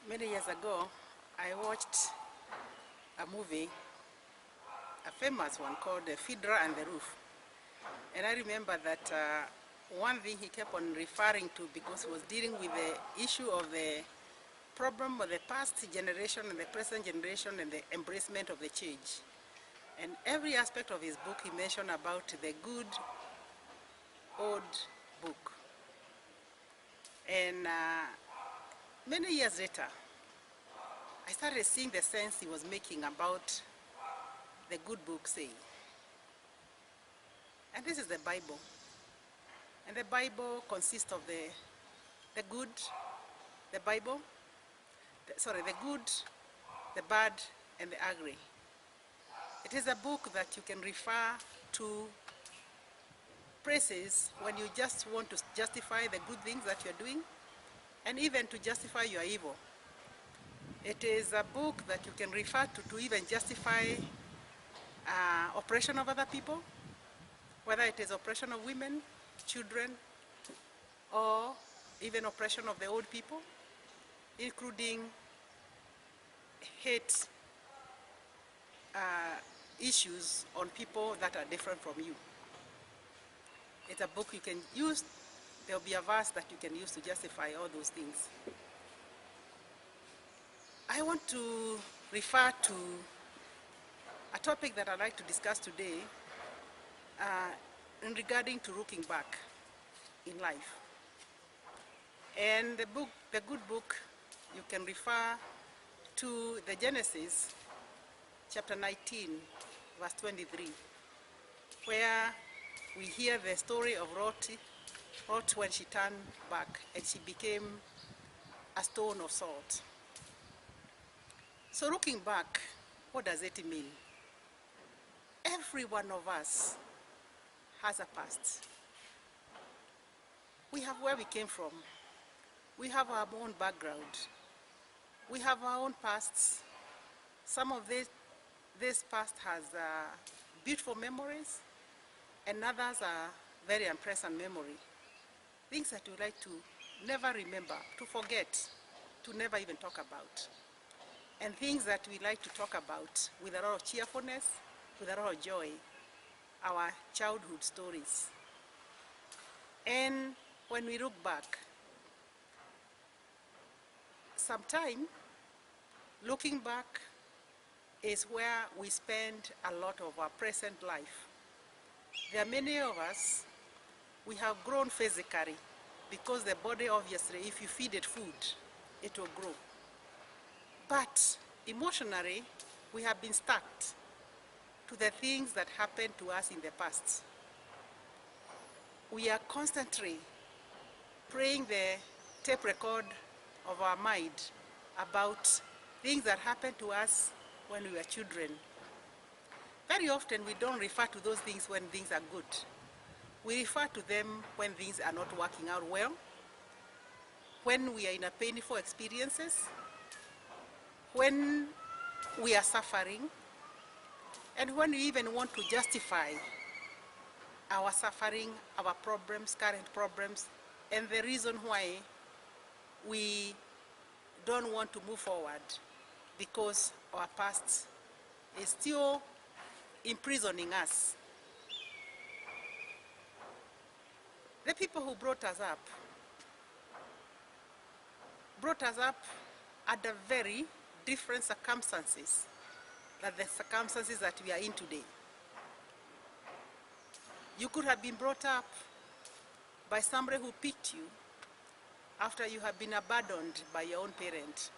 Many years ago, I watched a movie, a famous one called The Fiddler and the Roof. And I remember that one thing he kept on referring to, because he was dealing with the issue of the problem of the past generation and the present generation and the embracement of the change. And every aspect of his book, he mentioned about the good old book. And many years later, I started seeing the sense he was making about the good book saying. And this is the Bible. And the Bible consists of the good, the Bible, the good, the bad, and the ugly. It is a book that you can refer to places when you just want to justify the good things that you're doing, and even to justify your evil. It is a book that you can refer to even justify oppression of other people, whether it is oppression of women, children, or even oppression of the old people, including hate issues on people that are different from you. It's a book you can use. There will be a verse that you can use to justify all those things. I want to refer to a topic that I'd like to discuss today in regarding to looking back in life. And the book, the good book, you can refer to the Genesis chapter 19, verse 23, where we hear the story of Lot when she turned back and she became a stone of salt. So looking back, what does it mean? Every one of us has a past. We have where we came from. We have our own background. We have our own pasts. Some of this past has beautiful memories, and others are very unpleasant memory. Things that we like to never remember, to forget, to never even talk about. And things that we like to talk about with a lot of cheerfulness, with a lot of joy, our childhood stories. And when we look back, sometime looking back is where we spend a lot of our present life. There are many of us, we have grown physically because the body, obviously, if you feed it food, it will grow. But emotionally, we have been stuck to the things that happened to us in the past. We are constantly playing the tape record of our mind about things that happened to us when we were children. Very often we don't refer to those things when things are good. We refer to them when things are not working out well, when we are in a painful experiences, when we are suffering, and when we even want to justify our suffering, our problems, current problems, and the reason why we don't want to move forward because our past is still imprisoning us. The people who brought us up under very different circumstances than the circumstances that we are in today. You could have been brought up by somebody who picked you after you have been abandoned by your own parent.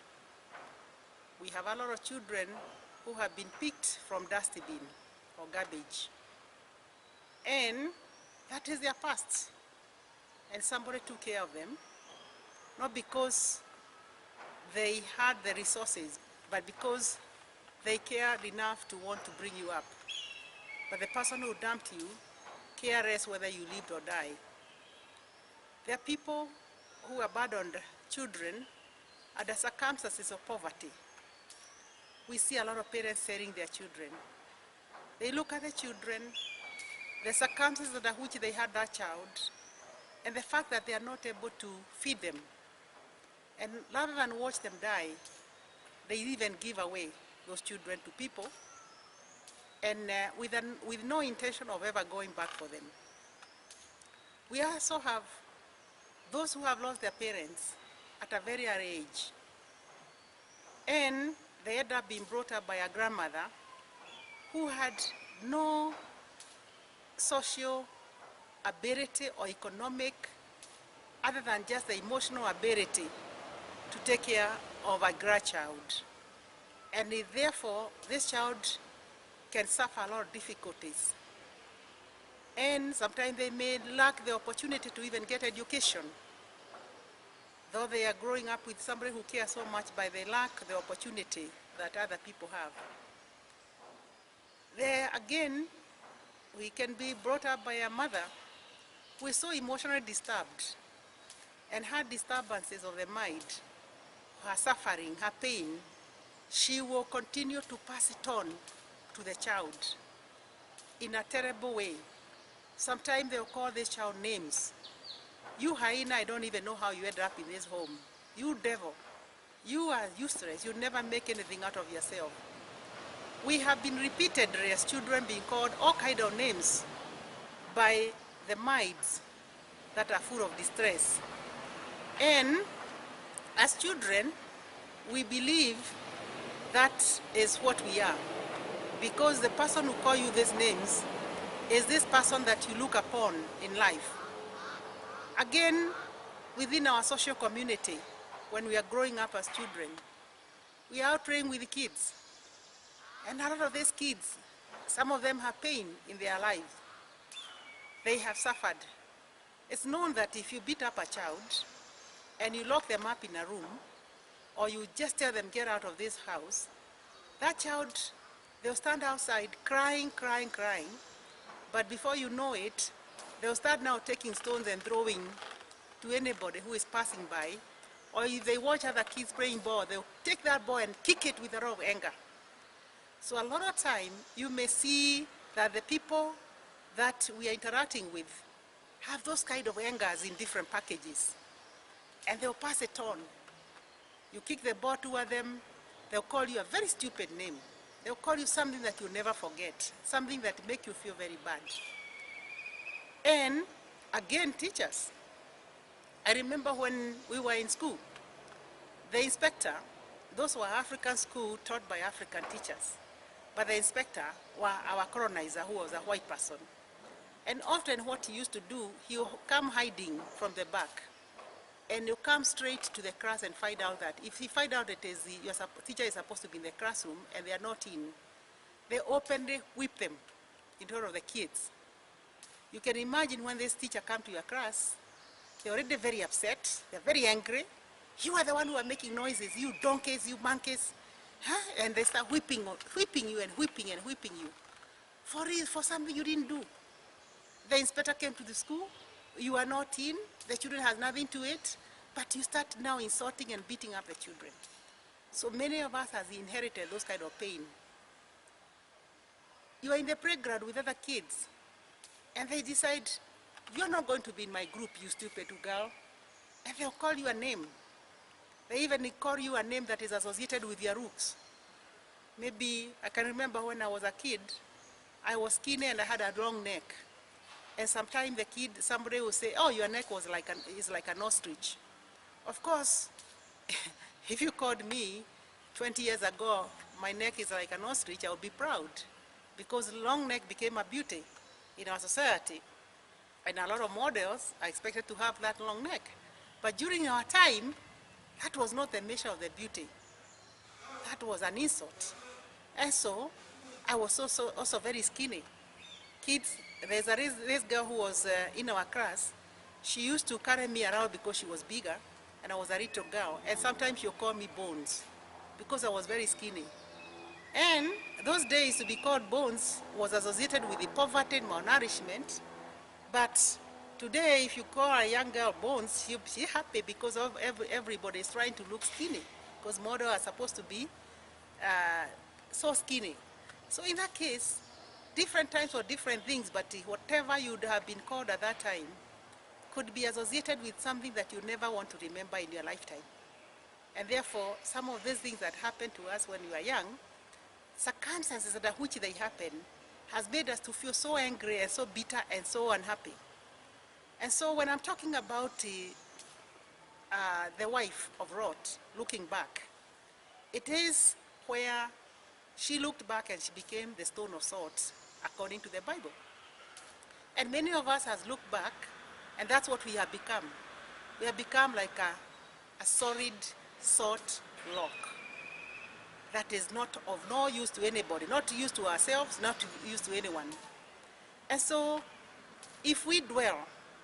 We have a lot of children who have been picked from dustbin or garbage. And that is their past. And somebody took care of them, not because they had the resources, but because they cared enough to want to bring you up. But the person who dumped you cared less whether you lived or died. There are people who abandoned children under circumstances of poverty. We see a lot of parents selling their children. They look at the children, the circumstances under which they had that child, and the fact that they are not able to feed them. And rather than watch them die, they even give away those children to people, and with no intention of ever going back for them. We also have those who have lost their parents at a very early age, and they end up being brought up by a grandmother who had no social ability or economic, other than just the emotional ability to take care of a grandchild. And therefore, this child can suffer a lot of difficulties. And sometimes they may lack the opportunity to even get education. Though they are growing up with somebody who cares so much, but they lack the opportunity that other people have. There again, we can be brought up by a mother who is so emotionally disturbed, and her disturbances of the mind, her suffering, her pain, she will continue to pass it on to the child in a terrible way. Sometimes they'll call this child names. You hyena, I don't even know how you ended up in this home. You devil, you are useless, you never make anything out of yourself. We have been repeatedly as children being called all kinds of names by the minds that are full of distress. And as children, we believe that is what we are, because the person who calls you these names is this person that you look upon in life. Again, within our social community, when we are growing up as children, we are out playing with the kids. And a lot of these kids, some of them have pain in their lives. They have suffered. It's known that if you beat up a child and you lock them up in a room, or you just tell them get out of this house, that child, they'll stand outside crying, crying, crying, but before you know it, they'll start now taking stones and throwing to anybody who is passing by, or if they watch other kids playing ball, they'll take that ball and kick it with a lot of anger. So a lot of time, you may see that the people that we are interacting with have those kind of angers in different packages, and they'll pass it on. You kick the ball toward them, they'll call you a very stupid name. They'll call you something that you'll never forget, something that make you feel very bad. And again, teachers. I remember when we were in school, the inspector, those were African school taught by African teachers, but the inspector was our colonizer, who was a white person. And often what he used to do, he would come hiding from the back, and he'll come straight to the class and find out that if he find out that your teacher is supposed to be in the classroom and they are not in, they openly whip them in front of the kids. You can imagine when this teacher comes to your class, they're already very upset, they're very angry. You are the one who are making noises, you donkeys, you monkeys. Huh? And they start whipping you and whipping and whipping you for something you didn't do. The inspector came to the school, you are not in, the children has nothing to eat, but you start now insulting and beating up the children. So many of us has inherited those kind of pain. You are in the playground with other kids, and they decide, you're not going to be in my group, you stupid girl. And they'll call you a name. They even call you a name that is associated with your roots. Maybe, I can remember when I was a kid, I was skinny and I had a long neck. And sometimes somebody will say, oh, your neck is like an ostrich. Of course, if you called me 20 years ago, my neck is like an ostrich, I would be proud, because long neck became a beauty in our society. And a lot of models are expected to have that long neck. But during our time, that was not the measure of the beauty. That was an insult. And so, I was also very skinny. Kids, there's this girl who was in our class. She used to carry me around because she was bigger, and I was a little girl. And sometimes she'll call me Bones, because I was very skinny. And those days, to be called Bones was associated with the poverty and malnourishment. But today, if you call a young girl Bones, she's happy because everybody is trying to look skinny, because models are supposed to be so skinny. So in that case, different times for different things, but whatever you'd have been called at that time could be associated with something that you never want to remember in your lifetime. And therefore, some of these things that happened to us when we were young, circumstances under which they happen, has made us to feel so angry and so bitter and so unhappy. And so when I'm talking about the wife of Lot looking back, it is where she looked back and she became the stone of salt, according to the Bible. And many of us has looked back, and that's what we have become. We have become like a solid salt rock that is not of no use to anybody, not used to ourselves, not used to anyone. And so, if we dwell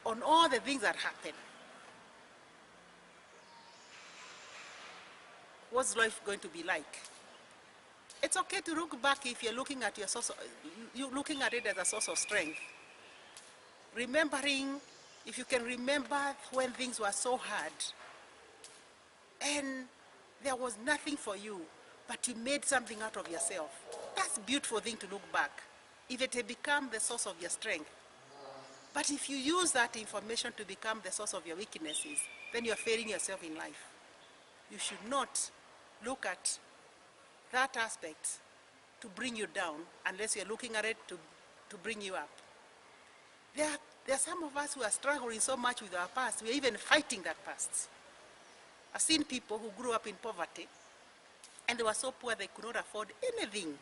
on all the things that happen, what's life going to be like? It's okay to look back if you're looking at you're looking at it as a source of strength. Remembering, if you can remember when things were so hard, and there was nothing for you, but you made something out of yourself. That's a beautiful thing to look back, if it had become the source of your strength. But if you use that information to become the source of your weaknesses, then you're failing yourself in life. You should not look at that aspect to bring you down, unless you're looking at it to bring you up. There are some of us who are struggling so much with our past, we're even fighting that past. I've seen people who grew up in poverty, and they were so poor they could not afford anything.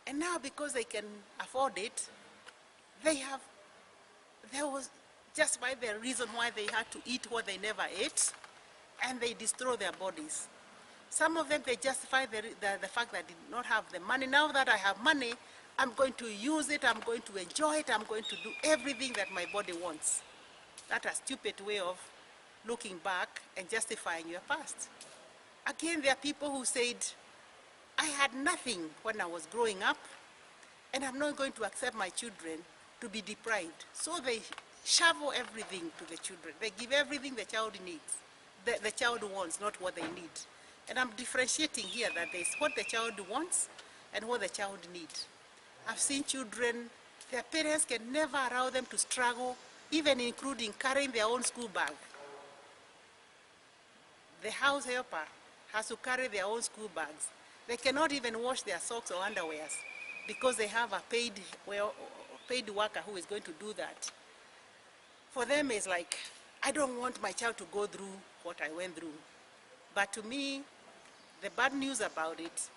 And now because they can afford it, there was just by the reason why they had to eat what they never ate, and they destroy their bodies. Some of them, they justify the fact that they did not have the money. Now that I have money, I'm going to use it, I'm going to enjoy it, I'm going to do everything that my body wants. That's a stupid way of looking back and justifying your past. Again, there are people who said, I had nothing when I was growing up, and I'm not going to accept my children to be deprived. So they shovel everything to the children. They give everything the child needs, the child wants, not what they need. And I'm differentiating here that there's what the child wants and what the child needs. I've seen children, their parents can never allow them to struggle, even including carrying their own school bag. The house helper has to carry their own school bags. They cannot even wash their socks or underwears because they have a paid worker who is going to do that. For them, it's like, I don't want my child to go through what I went through. But to me, the bad news about it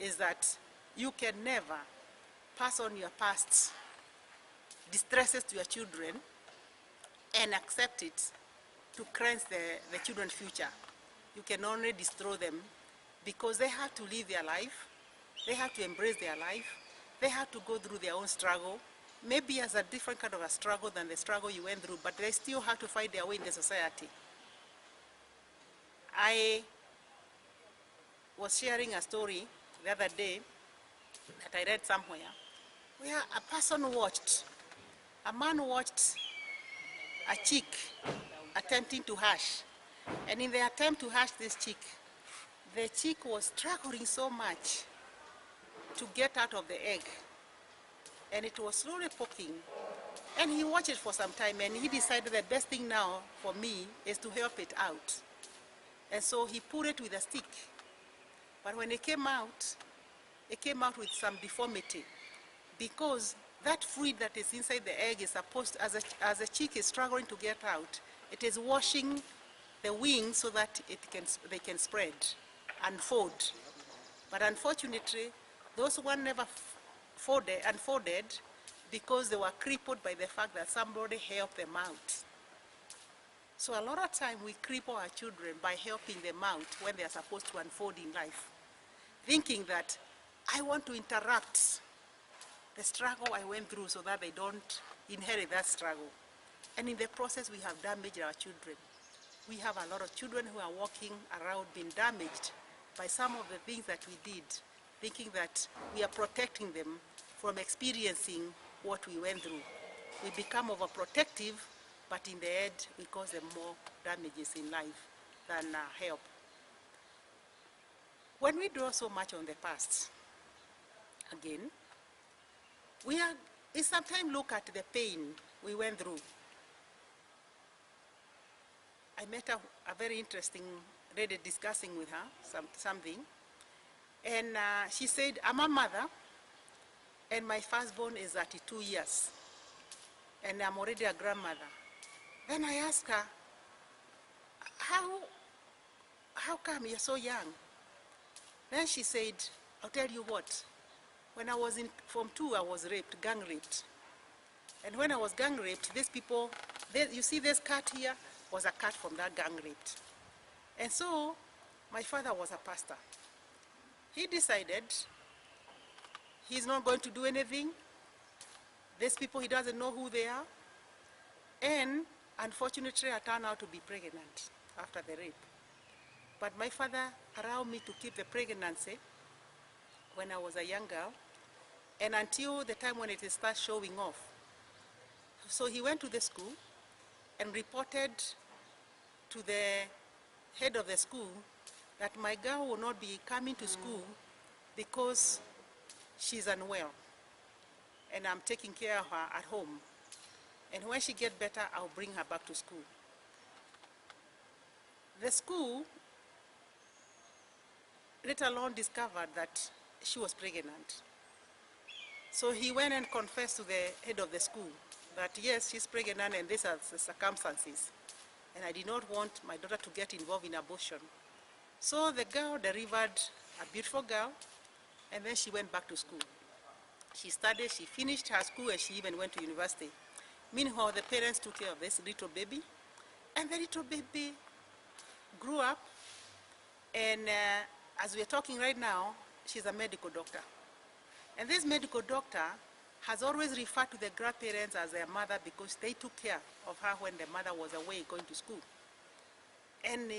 is that you can never pass on your past distresses to your children and accept it to cleanse the children's future. You can only destroy them because they have to live their life, they have to embrace their life, they have to go through their own struggle, maybe as a different kind of a struggle than the struggle you went through, but they still have to find their way in the society. I was sharing a story the other day that I read somewhere, where a man watched a chick attempting to hatch. And in the attempt to hatch this chick, the chick was struggling so much to get out of the egg. And it was slowly poking. And he watched it for some time, and he decided the best thing now for me is to help it out. And so he put it with a stick. But when it came out with some deformity, because that fluid that is inside the egg is supposed, as a chick is struggling to get out, it is washing the wings so that they can spread and fold. But unfortunately, those one never unfolded because they were crippled by the fact that somebody helped them out. So a lot of time we cripple our children by helping them out when they are supposed to unfold in life, thinking that I want to interrupt the struggle I went through so that they don't inherit that struggle. And in the process, we have damaged our children. We have a lot of children who are walking around being damaged by some of the things that we did, thinking that we are protecting them from experiencing what we went through. We become overprotective, but in the end, we cause them more damages in life than help. When we dwell so much on the past, again, we sometimes look at the pain we went through. I met a very interesting lady discussing with her something. And she said, I'm a mother, and my firstborn is 32 years, and I'm already a grandmother. Then I asked her, how come you're so young? Then she said, I'll tell you what, when I was in Form 2, I was raped, gang raped. And when I was gang raped, these people, you see this cut here, was a cut from that gang raped. And so, my father was a pastor. He decided he's not going to do anything. These people, he doesn't know who they are. And unfortunately, I turned out to be pregnant after the rape. But my father allowed me to keep the pregnancy when I was a young girl, and until the time when it starts showing off. So he went to the school and reported to the head of the school that my girl will not be coming to school because she's unwell, and I'm taking care of her at home. And when she gets better, I'll bring her back to school. The school later on discovered that she was pregnant. So he went and confessed to the head of the school that yes, she's pregnant and these are the circumstances. And I did not want my daughter to get involved in abortion. So the girl delivered a beautiful girl, and then she went back to school. She studied, she finished her school, and she even went to university. Meanwhile, the parents took care of this little baby, and the little baby grew up, and as we're talking right now, she's a medical doctor. And this medical doctor has always referred to the grandparents as their mother because they took care of her when the mother was away going to school. And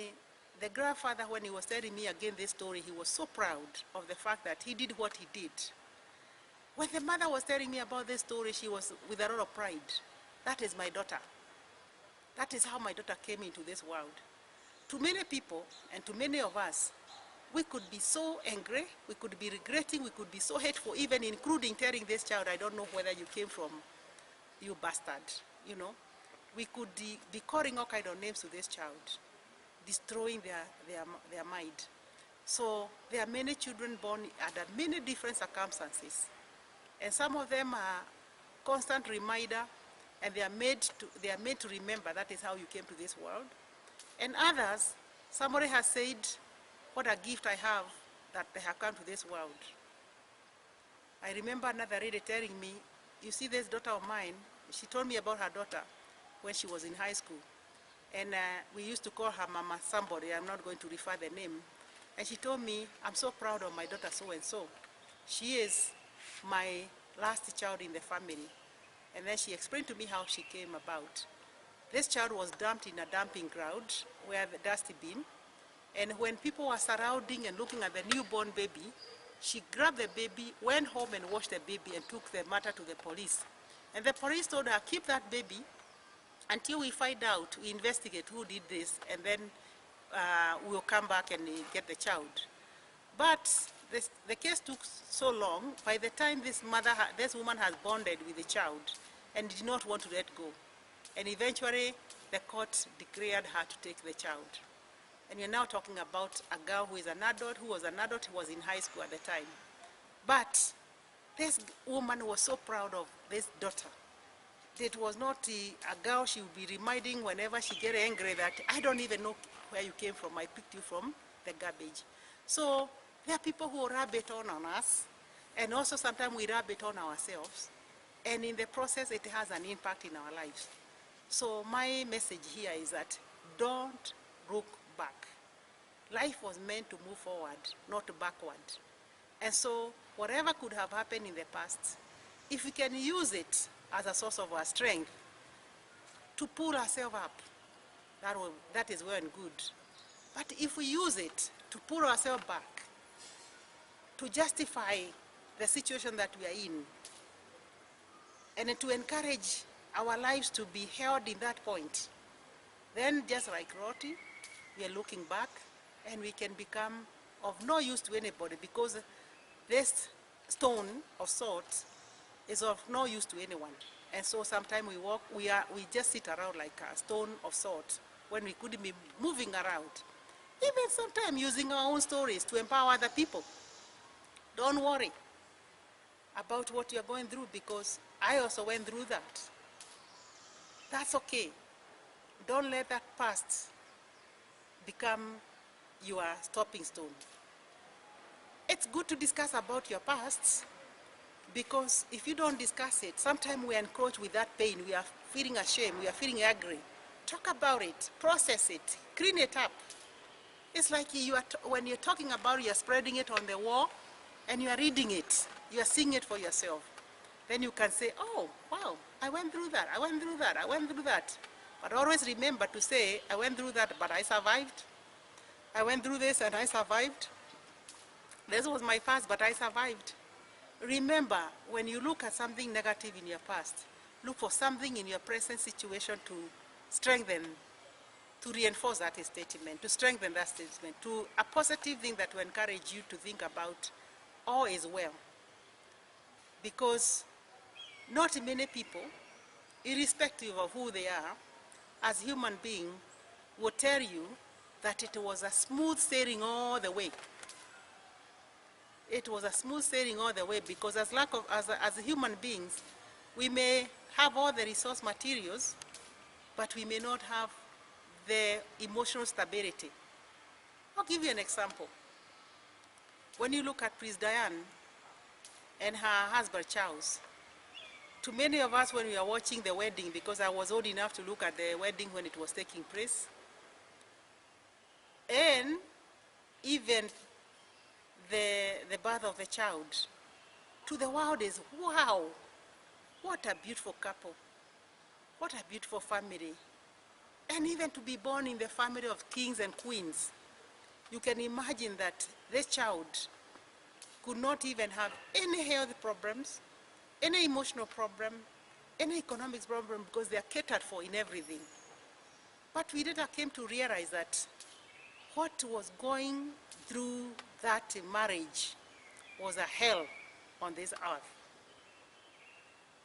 the grandfather, when he was telling me again this story, he was so proud of the fact that he did what he did. When the mother was telling me about this story, she was with a lot of pride. That is my daughter. That is how my daughter came into this world. To many people, and to many of us, we could be so angry, we could be regretting, we could be so hateful, even including telling this child, I don't know whether you came from, you bastard, you know. We could be calling all kind of names to this child, destroying their mind. So there are many children born under many different circumstances. And some of them are constant reminder, and they are made to remember that is how you came to this world. And others, somebody has said, what a gift I have that they have come to this world. I remember another lady telling me, you see this daughter of mine, she told me about her daughter when she was in high school. And we used to call her Mama somebody, I'm not going to refer the name. And she told me, I'm so proud of my daughter so-and-so. She is my last child in the family. And then she explained to me how she came about. This child was dumped in a dumping ground where the dusty bin. And when people were surrounding and looking at the newborn baby, she grabbed the baby, went home and washed the baby and took the matter to the police. And the police told her, keep that baby until we find out, we investigate who did this, and then we'll come back and get the child. But the case took so long, by the time this woman has bonded with the child and did not want to let go. And eventually, the court declared her to take the child. And we're now talking about a girl who is an adult, who was in high school at the time. But this woman was so proud of this daughter. It was not a girl she would be reminding whenever she gets angry that, I don't even know where you came from, I picked you from the garbage. So there are people who rub it on us, and also sometimes we rub it on ourselves. And in the process, it has an impact in our lives. So my message here is that don't look back. Life was meant to move forward, not backward. And so whatever could have happened in the past, if we can use it as a source of our strength to pull ourselves up, that is well and good. But if we use it to pull ourselves back, to justify the situation that we are in, and to encourage our lives to be held in that point, then just like Roti, we are looking back, and we can become of no use to anybody, because this stone of salt is of no use to anyone. And so sometimes we just sit around like a stone of salt when we couldn't be moving around. Even sometimes using our own stories to empower other people. Don't worry about what you're going through, because I also went through that. That's okay. Don't let that past become your stopping stone. It's good to discuss about your past, because if you don't discuss it, sometimes we encroach with that pain. We are feeling ashamed, we are feeling angry. Talk about it, process it, clean it up. It's like when you're talking about it, you're spreading it on the wall and you are reading it, you are seeing it for yourself. Then you can say, oh, wow, I went through that, I went through that, I went through that. But always remember to say, I went through that, but I survived. I went through this and I survived. This was my past, but I survived. Remember, when you look at something negative in your past, look for something in your present situation to strengthen, to reinforce that statement, to strengthen that statement, to a positive thing that will encourage you to think about all is well. Because not many people, irrespective of who they are, as human beings, will tell you that it was a smooth sailing all the way. It was a smooth sailing all the way, because as human beings, we may have all the resource materials, but we may not have the emotional stability. I'll give you an example. When you look at Priest Diane and her husband Charles, to many of us when we are watching the wedding, because I was old enough to look at the wedding when it was taking place, and even the birth of the child, to the world is, wow, what a beautiful couple, what a beautiful family. And even to be born in the family of kings and queens, you can imagine that this child could not even have any health problems, any emotional problem, any economics problem, because they are catered for in everything. But we later came to realize that what was going through that marriage was a hell on this earth.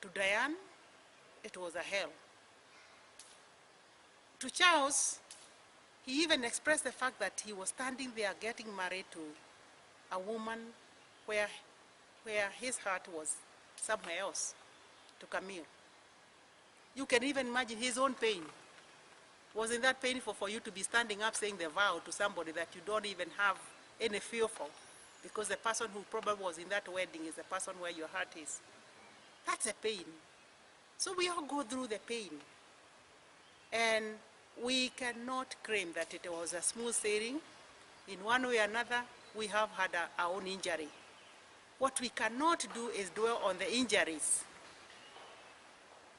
To Diane, it was a hell. To Charles, he even expressed the fact that he was standing there getting married to a woman where his heart was somewhere else, to Camille. You can even imagine his own pain. Wasn't that painful for you to be standing up saying the vow to somebody that you don't even have any fear for? Because the person who probably was in that wedding is the person where your heart is. That's a pain. So we all go through the pain. And we cannot claim that it was a smooth sailing. In one way or another, we have had our own injury. What we cannot do is dwell on the injuries.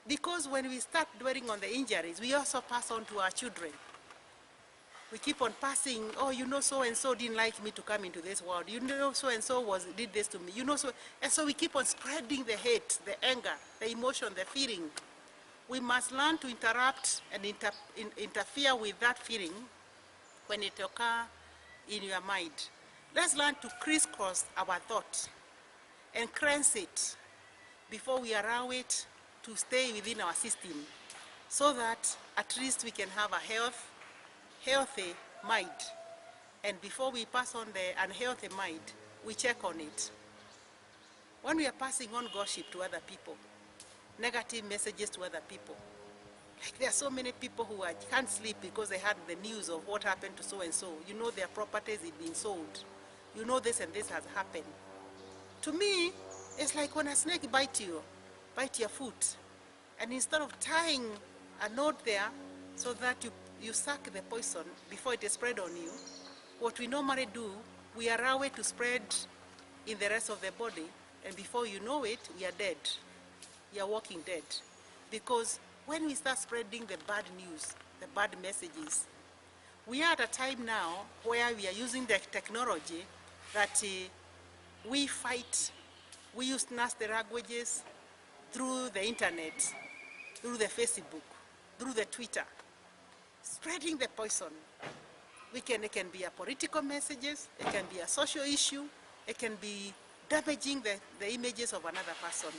Because when we start dwelling on the injuries, we also pass on to our children. We keep on passing, oh, you know, so-and-so didn't like me to come into this world. You know, so-and-so did this to me. You know, and so we keep on spreading the hate, the anger, the emotion, the feeling. We must learn to interrupt and interfere with that feeling when it occurs in your mind. Let's learn to crisscross our thought and cleanse it before we allow it to stay within our system, so that at least we can have a healthy mind. And before we pass on the unhealthy mind, we check on it. When we are passing on gossip to other people, negative messages to other people, like there are so many people who can't sleep because they had the news of what happened to so-and-so. You know, their properties have been sold. You know, this and this has happened. To me, it's like when a snake bites your foot, and instead of tying a knot there so that you suck the poison before it is spread on you, what we normally do, we allow it to spread in the rest of the body, and before you know it, we are dead. We are walking dead. Because when we start spreading the bad news, the bad messages, we are at a time now where we are using the technology that we fight, we use nasty languages through the internet, through the Facebook, through the Twitter, spreading the poison. It can be a political messages, it can be a social issue, it can be damaging the images of another person.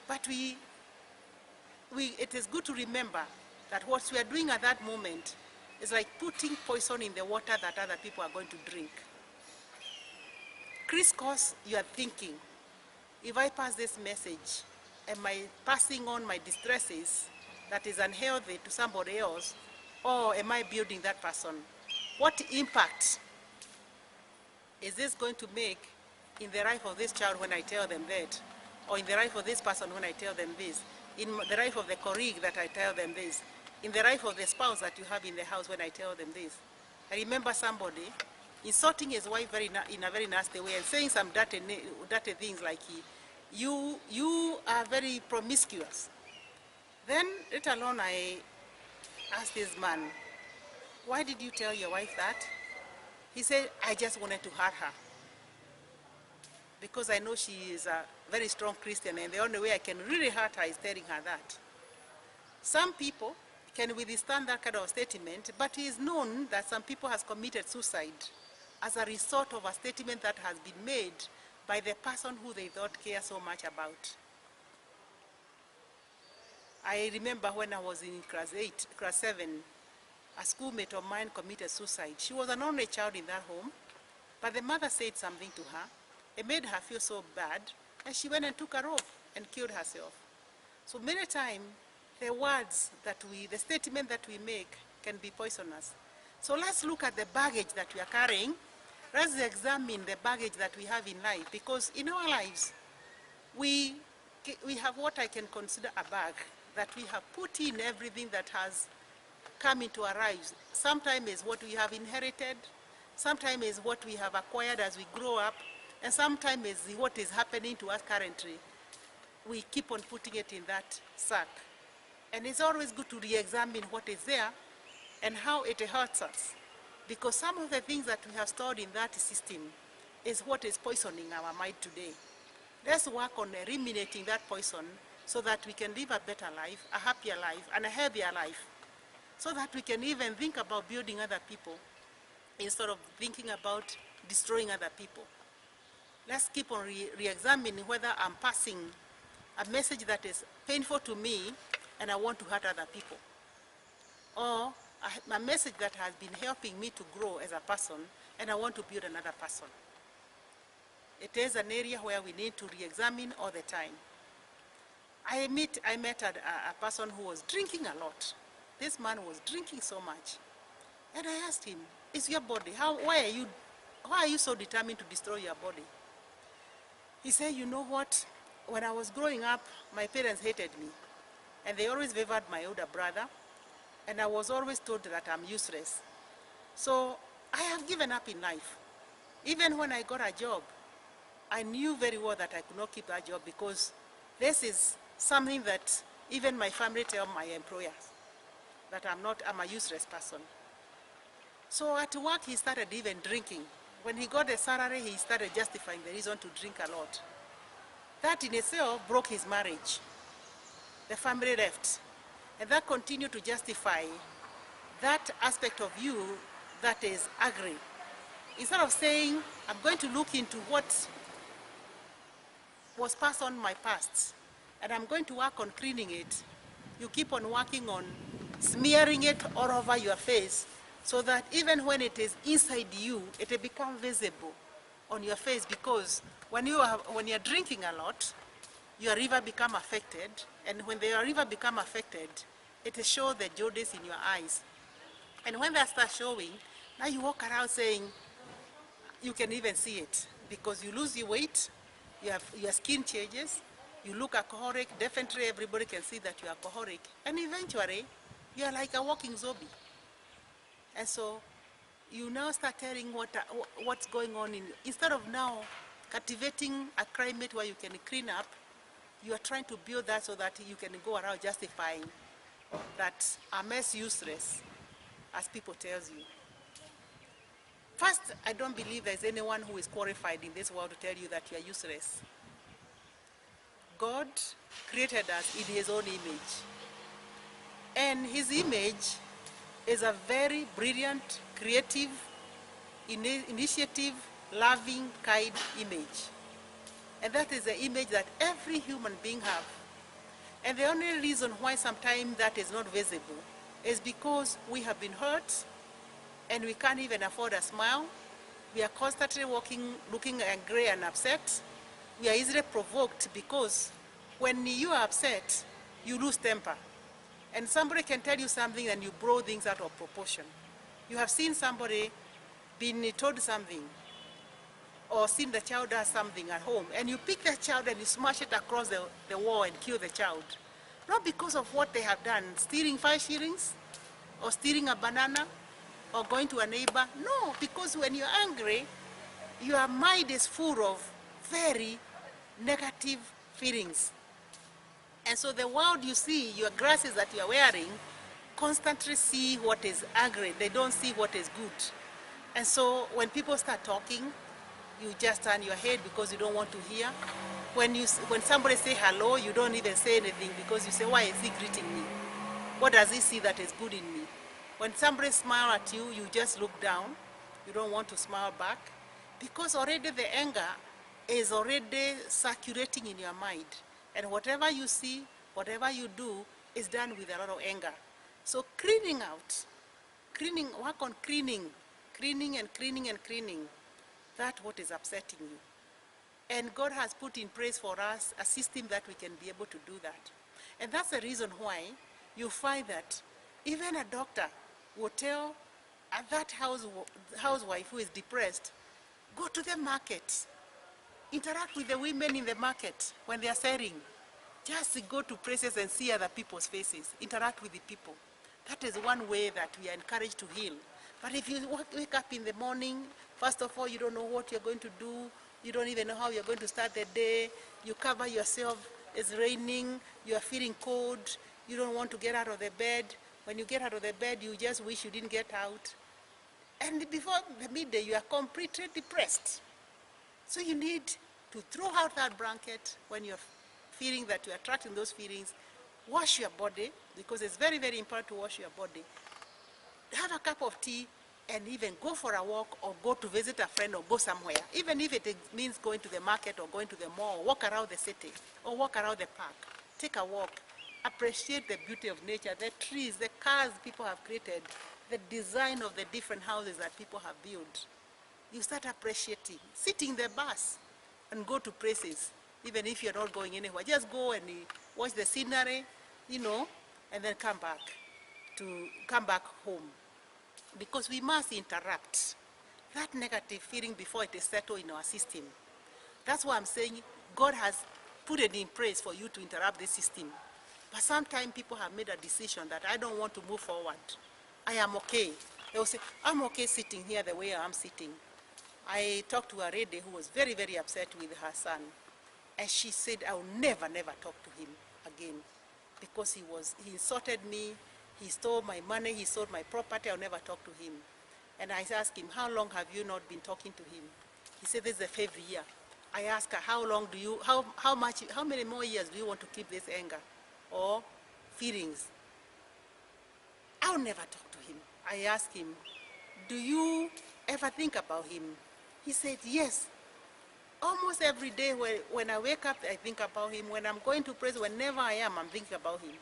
But it is good to remember that what we are doing at that moment It's like putting poison in the water that other people are going to drink. Crisscross, you are thinking, if I pass this message, am I passing on my distresses that is unhealthy to somebody else, or am I building that person? What impact is this going to make in the life of this child when I tell them that? Or in the life of this person when I tell them this? In the life of the colleague that I tell them this? In the life of the spouse that you have in the house when I tell them this? I remember somebody insulting his wife in a very nasty way and saying some dirty things like, you are very promiscuous. Then, let alone I asked this man, why did you tell your wife that? He said, I just wanted to hurt her, because I know she is a very strong Christian, and the only way I can really hurt her is telling her that. Some people can withstand that kind of statement, but it is known that some people has committed suicide as a result of a statement that has been made by the person who they don't care so much about. I remember when I was in class 7, a schoolmate of mine committed suicide. She was an only child in that home, but the mother said something to her. It made her feel so bad, and she went and took a rope and killed herself. So many times, the statement that we make can be poisonous. So let's look at the baggage that we are carrying. Let's examine the baggage that we have in life, because in our lives, we have what I can consider a bag that we have put in everything that has come into our lives. Sometimes it's what we have inherited, sometimes it's what we have acquired as we grow up, and sometimes it's what is happening to us currently. We keep on putting it in that sack. And it's always good to re-examine what is there and how it hurts us. Because some of the things that we have stored in that system is what is poisoning our mind today. Let's work on eliminating that poison so that we can live a better life, a happier life, and a healthier life. So that we can even think about building other people instead of thinking about destroying other people. Let's keep on re-examining whether I'm passing a message that is painful to me and I want to hurt other people, or a message that has been helping me to grow as a person and I want to build another person. It is an area where we need to re-examine all the time. I met a person who was drinking a lot. This man was drinking so much. And I asked him, is your body, why are you so determined to destroy your body? He said, you know what, when I was growing up, my parents hated me. And they always favored my older brother. And I was always told that I'm useless. So I have given up in life. Even when I got a job, I knew very well that I could not keep that job, because this is something that even my family tell my employers, that I'm a useless person. So at work, he started even drinking. When he got a salary, he started justifying the reason to drink a lot. That in itself broke his marriage. The family left. And that continued to justify that aspect of you that is ugly. Instead of saying, I'm going to look into what was passed on my past, and I'm going to work on cleaning it, you keep on working on smearing it all over your face, so that even when it is inside you, it will become visible on your face, because when you're drinking a lot, your liver become affected, and when your liver become affected, it will show the jaundice in your eyes. And when that starts showing, now you walk around saying, you can even see it, because you lose your weight, your skin changes, you look alcoholic. Definitely everybody can see that you're alcoholic, and eventually you're like a walking zombie. And so you now start telling what's going on instead of now cultivating a climate where you can clean up, you are trying to build that so that you can go around justifying that I'm as useless as people tells you. First, I don't believe there's anyone who is qualified in this world to tell you that you are useless. God created us in his own image. And his image is a very brilliant, creative, initiative, loving, kind image. And that is the image that every human being has. And the only reason why sometimes that is not visible is because we have been hurt, and we can't even afford a smile. We are constantly walking, looking angry and upset. We are easily provoked because when you are upset, you lose temper. And somebody can tell you something and you blow things out of proportion. You have seen somebody being told something, or seen the child does something at home, and you pick the child and you smash it across the wall and kill the child. Not because of what they have done, stealing 5 shillings, or stealing a banana, or going to a neighbor. No, because when you're angry, your mind is full of very negative feelings. And so the world you see, your glasses that you are wearing, constantly see what is angry. They don't see what is good. And so when people start talking, you just turn your head because you don't want to hear. When somebody say hello, you don't even say anything because you say, why is he greeting me? What does he see that is good in me? When somebody smiles at you, you just look down. You don't want to smile back because already the anger is already circulating in your mind. And whatever you see, whatever you do is done with a lot of anger. So cleaning out, work on cleaning and cleaning and cleaning. That's what is upsetting you. And God has put in place for us a system that we can be able to do that. And that's the reason why you find that even a doctor will tell that housewife who is depressed, go to the market, interact with the women in the market when they are selling. Just go to places and see other people's faces, interact with the people. That is one way that we are encouraged to heal. But if you wake up in the morning, first of all, you don't know what you're going to do, you don't even know how you're going to start the day, you cover yourself, it's raining, you are feeling cold, you don't want to get out of the bed. When you get out of the bed, you just wish you didn't get out. And before the midday, you are completely depressed. So you need to throw out that blanket when you're feeling that you're attracting those feelings. Wash your body, because it's very, very important to wash your body. Have a cup of tea and even go for a walk or go to visit a friend or go somewhere. Even if it means going to the market or going to the mall, or walk around the city or walk around the park. Take a walk. Appreciate the beauty of nature, the trees, the cars people have created, the design of the different houses that people have built. You start appreciating. Sit in the bus and go to places, even if you're not going anywhere. Just go and watch the scenery, and then come back home. Because we must interrupt that negative feeling before it is settled in our system. That's why I'm saying God has put it in place for you to interrupt this system. But sometimes people have made a decision that I don't want to move forward. I am okay. They will say, I'm okay sitting here the way I'm sitting. I talked to a lady who was very, very upset with her son. And she said, I will never, never talk to him again. Because he insulted me, he stole my money, he stole my property, I'll never talk to him. And I asked him, how long have you not been talking to him? He said, this is the 5th year. I asked her, how many more years do you want to keep this anger or feelings? I'll never talk to him. I asked him, do you ever think about him? He said, yes. Almost every day when I wake up, I think about him. When I'm going to praise, whenever I am, I'm thinking about him.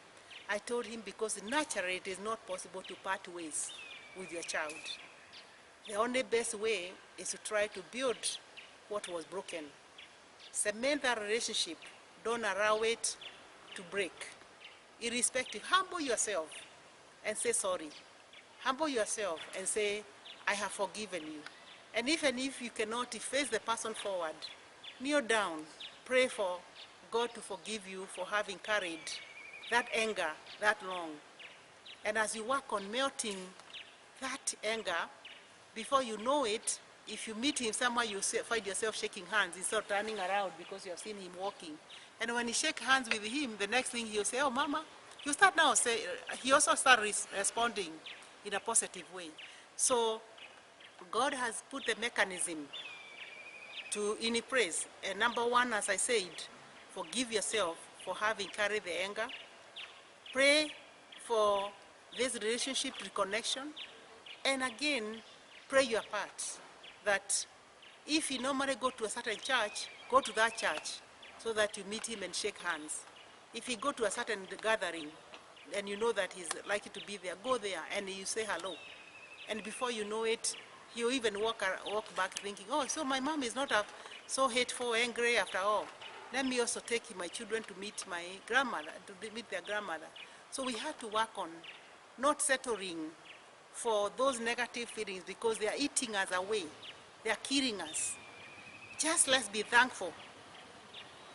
I told him because naturally it is not possible to part ways with your child. The only best way is to try to build what was broken. Cement that relationship. Don't allow it to break. Irrespective, humble yourself and say sorry. Humble yourself and say, I have forgiven you. And even if you cannot face the person forward, kneel down, pray for God to forgive you for having carried that anger that long. And as you work on melting that anger, before you know it, if you meet him somewhere, you find yourself shaking hands instead of turning around because you have seen him walking. And when you shake hands with him, the next thing he'll say, oh, Mama, you start now. He also starts responding in a positive way. So God has put the mechanism in place. And number one, as I said, forgive yourself for having carried the anger. Pray for this relationship reconnection. And again, pray your part that if you normally go to a certain church, go to that church so that you meet him and shake hands. If you go to a certain gathering and you know that he's likely to be there, go there and you say hello. And before you know it, you even walk back thinking, oh, so my mom is not so hateful, angry after all. Let me also take my children to meet my grandmother, to meet their grandmother. So we had to work on not settling for those negative feelings because they are eating us away. They are killing us. Just let's be thankful.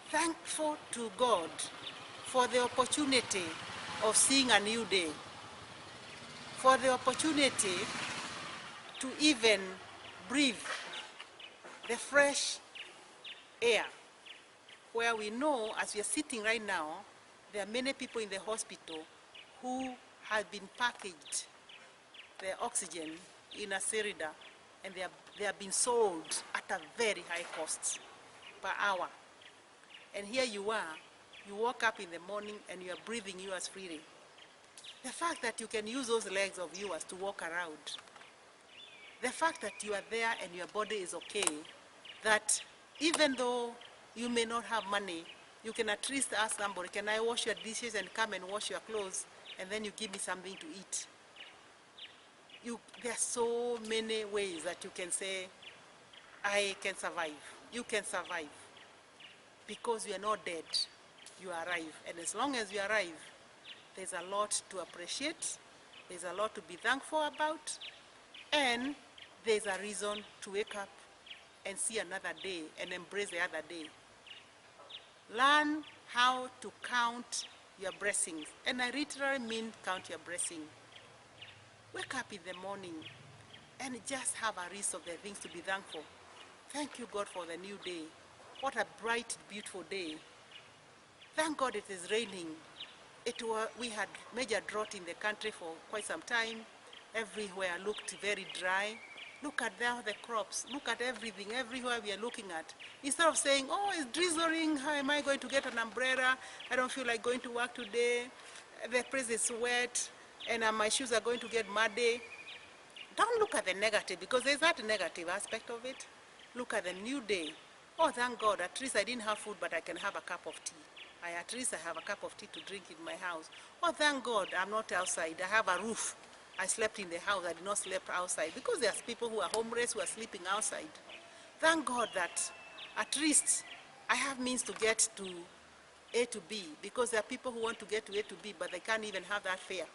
Thankful to God for the opportunity of seeing a new day, for the opportunity to even breathe the fresh air, where we know, as we are sitting right now, there are many people in the hospital who have been packaged their oxygen in a cylinder, and they are being sold at a very high cost per hour. And here you are, you wake up in the morning and you are breathing yours freely. The fact that you can use those legs of yours to walk around, the fact that you are there and your body is okay, that even though you may not have money, you can at least ask somebody, can I wash your dishes and come and wash your clothes, and then you give me something to eat. There are so many ways that you can say, I can survive. You can survive. Because you are not dead, you arrive. And as long as you arrive, there's a lot to appreciate, there's a lot to be thankful about, and there's a reason to wake up and see another day and embrace the other day. Learn how to count your blessings. And I literally mean count your blessings. Wake up in the morning and just have a list of the things to be thankful. Thank you, God, for the new day. What a bright, beautiful day. Thank God it is raining. We had major drought in the country for quite some time. Everywhere looked very dry. Look at now the crops. Look at everything, everywhere we are looking at. Instead of saying, oh, it's drizzling, how am I going to get an umbrella? I don't feel like going to work today. The place is wet, and my shoes are going to get muddy. Don't look at the negative, because there's that negative aspect of it. Look at the new day. Oh, thank God, at least I didn't have food, but I can have a cup of tea. At least I have a cup of tea to drink in my house. Oh, thank God, I'm not outside. I have a roof. I slept in the house. I did not sleep outside. Because there's people who are homeless who are sleeping outside. Thank God that at least I have means to get to A to B. Because there are people who want to get to A to B, but they can't even have that fare.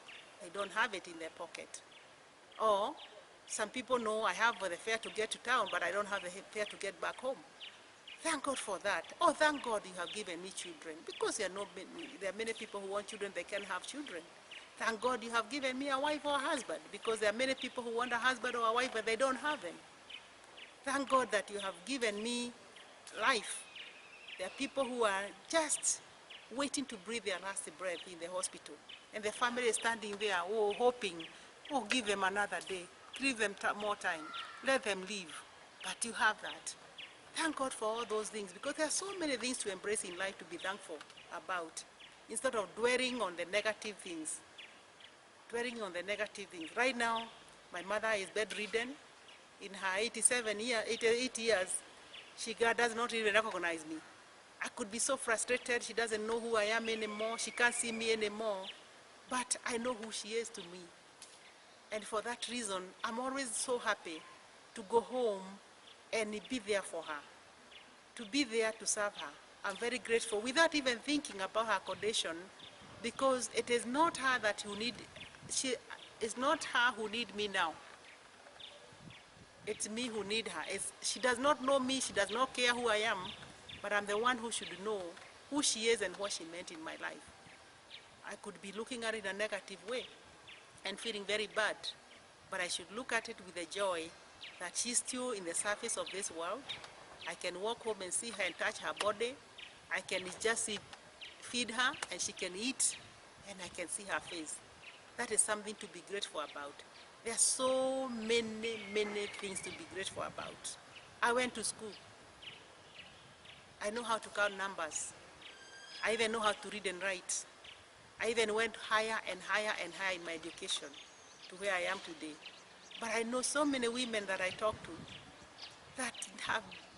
They don't have it in their pocket. Or some people know I have the fare to get to town, but I don't have the fare to get back home. Thank God for that. Oh, thank God you have given me children. Because there are many people who want children, they can't have children. Thank God you have given me a wife or a husband. Because there are many people who want a husband or a wife, but they don't have them. Thank God that you have given me life. There are people who are just waiting to breathe their last breath in the hospital. And the family is standing there, oh, hoping, oh, give them another day. Give them more time. Let them live. But you have that. Thank God for all those things, because there are so many things to embrace in life to be thankful about, instead of dwelling on the negative things. Dwelling on the negative things. Right now, my mother is bedridden. In her 88 years, she does not even recognize me. I could be so frustrated. She doesn't know who I am anymore. She can't see me anymore. But I know who she is to me. And for that reason, I'm always so happy to go home and be there for her, to be there to serve her. I'm very grateful, without even thinking about her condition, because it is not her that you need. It's not her who need me now. It's me who need her. She does not know me. She does not care who I am, but I'm the one who should know who she is and what she meant in my life. I could be looking at it in a negative way and feeling very bad, but I should look at it with a joy that she's still in the surface of this world. I can walk home and see her and touch her body. I can just feed her and she can eat, and I can see her face. That is something to be grateful about. There are so many, many things to be grateful about. I went to school. I know how to count numbers. I even know how to read and write. I even went higher and higher and higher in my education to where I am today. But I know so many women that I talk to that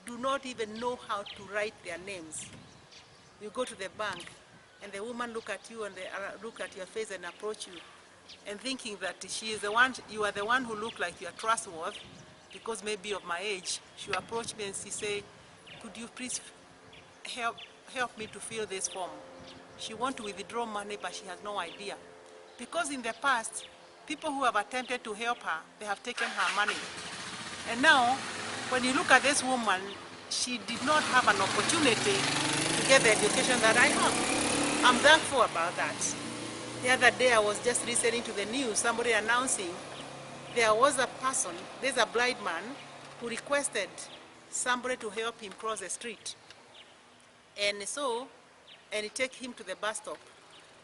do not even know how to write their names. You go to the bank and the woman look at you and they look at your face and approach you. and thinking that she is the one, you are the one who look like you are trustworthy, because maybe of my age, she approached me and she say, could you please help me to fill this form? She want to withdraw money, but she has no idea. Because in the past, people who have attempted to help her, they have taken her money. And now, when you look at this woman, she did not have an opportunity to get the education that I have. I'm thankful about that. The other day I was just listening to the news, somebody announcing there was a person, there's a blind man, who requested somebody to help him cross the street. And he take him to the bus stop.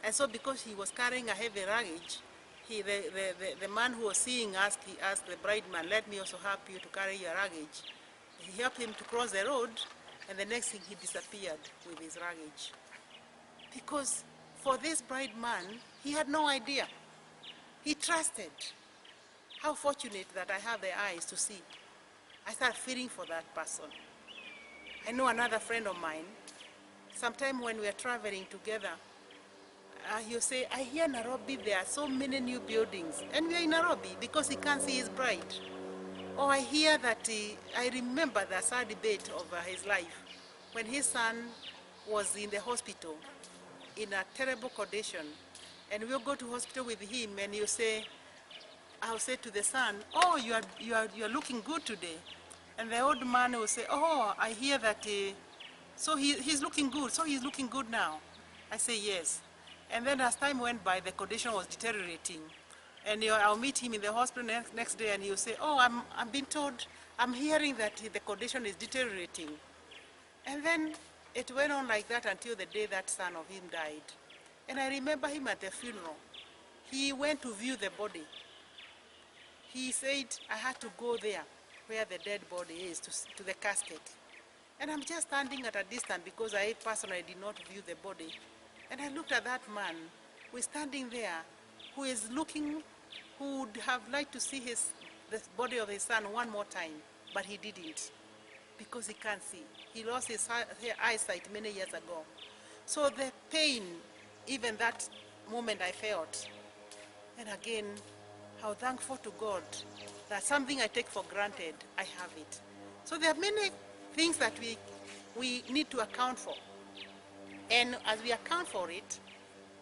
And so because he was carrying a heavy luggage, the man who was seeing asked the blind man, let me also help you to carry your luggage. He helped him to cross the road, and the next thing he disappeared with his luggage. Because for this blind man, he had no idea. He trusted. How fortunate that I have the eyes to see. I started feeling for that person. I know another friend of mine, sometime when we are traveling together, he'll say, I hear Nairobi, there are so many new buildings. And we are in Nairobi because he can't see his bride. Or I hear that, I remember the sad debate of his life, when his son was in the hospital in a terrible condition. And we'll go to hospital with him, and he'll say, I'll say to the son, oh, you are looking good today. And the old man will say, oh, I hear that, so he's looking good, so he's looking good now. I say, yes. And then as time went by, the condition was deteriorating. And I'll meet him in the hospital next day, and he'll say, oh, I'm being told, I'm hearing that the condition is deteriorating. And then it went on like that until the day that son of him died. And I remember him at the funeral. He went to view the body. He said, I had to go there where the dead body is, to the casket. And I'm just standing at a distance because I personally did not view the body. And I looked at that man who is standing there, who is looking, who would have liked to see the body of his son one more time, but he didn't, because he can't see. He lost his eyesight many years ago. So the pain, even that moment I felt, and again, how thankful to God that something I take for granted, I have it. So there are many things that we need to account for. And as we account for it,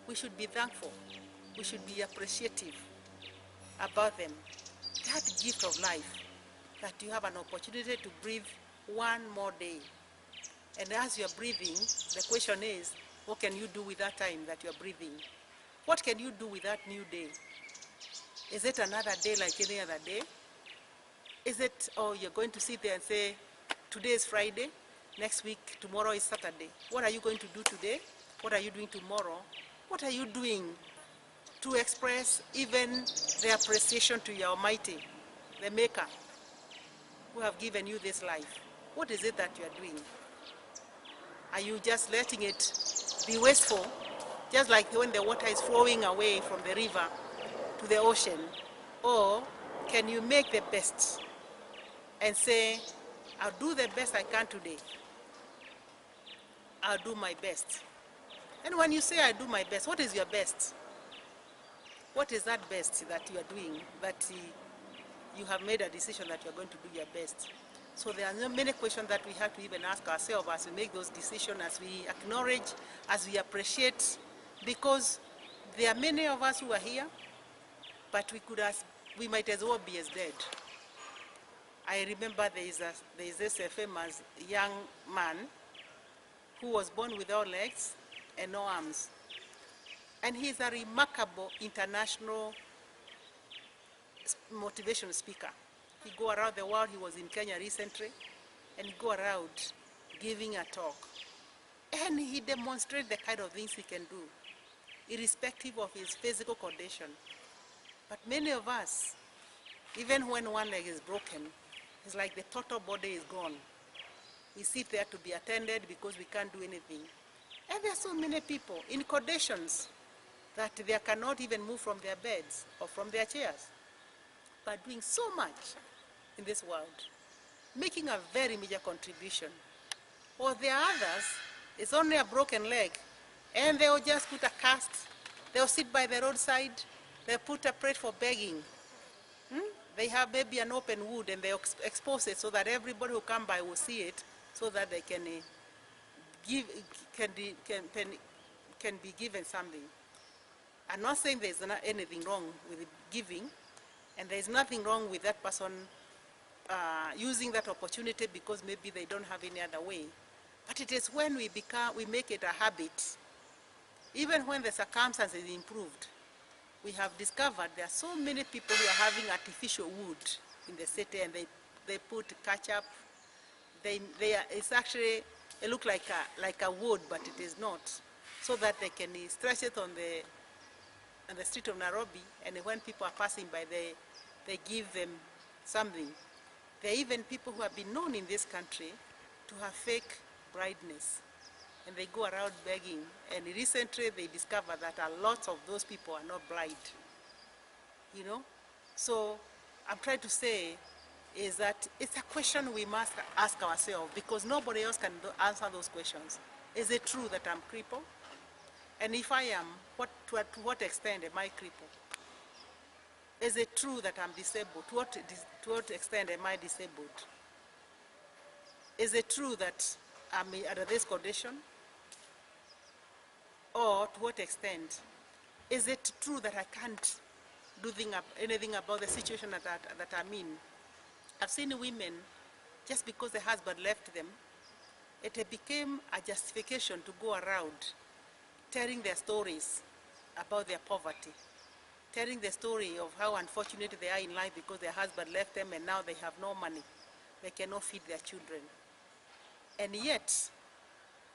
we should be thankful. We should be appreciative about them. That gift of life, that you have an opportunity to breathe one more day. And as you're breathing, the question is, what can you do with that time that you're breathing? What can you do with that new day? Is it another day like any other day? Is it, oh, you're going to sit there and say, today is Friday, next week, tomorrow is Saturday. What are you going to do today? What are you doing tomorrow? What are you doing to express even the appreciation to your Almighty, the Maker, who have given you this life? What is it that you are doing? Are you just letting it be wasteful, just like when the water is flowing away from the river to the ocean? Or can you make the best and say, I'll do the best I can today. I'll do my best. And when you say I do my best, what is your best? What is that best that you are doing, that you have made a decision that you are going to do your best? So there are many questions that we have to even ask ourselves as we make those decisions, as we acknowledge, as we appreciate, because there are many of us who are here, but we might as well be as dead. I remember there is this famous young man who was born without legs and no arms. And he's a remarkable international motivational speaker. He go around the world. He was in Kenya recently, and he go around giving a talk. And he demonstrates the kind of things he can do, irrespective of his physical condition. But many of us, even when one leg is broken, it's like the total body is gone. We sit there to be attended because we can't do anything. And there are so many people in conditions that they cannot even move from their beds or from their chairs, but doing so much in this world, making a very major contribution. Or there are others, it's only a broken leg, and they'll just put a cast, they'll sit by the roadside, They put a plate for begging. They have maybe an open wood and they expose it so that everybody who come by will see it, so that they can give, can be given something. I'm not saying there's not anything wrong with giving, and there's nothing wrong with that person using that opportunity because maybe they don't have any other way. But it is when we make it a habit, even when the circumstances improved. We have discovered there are so many people who are having artificial wood in the city, and they put ketchup. It's actually, it looks like a wood, but it is not, so that they can stretch it on the street of Nairobi, and when people are passing by, they give them something. There are even people who have been known in this country to have fake blindness, and they go around begging. And recently they discovered that a lot of those people are not blind, you know. So I'm trying to say is that it's a question we must ask ourselves, because nobody else can answer those questions. Is it true that I'm crippled? And if I am, to what extent am I crippled? Is it true that I'm disabled? To what extent am I disabled? Is it true that I'm under this condition? Or to what extent? Is it true that I can't do anything about the situation that I'm in? I've seen women, just because the husband left them, it became a justification to go around telling their stories about their poverty, telling the story of how unfortunate they are in life because their husband left them and now they have no money. They cannot feed their children. And yet,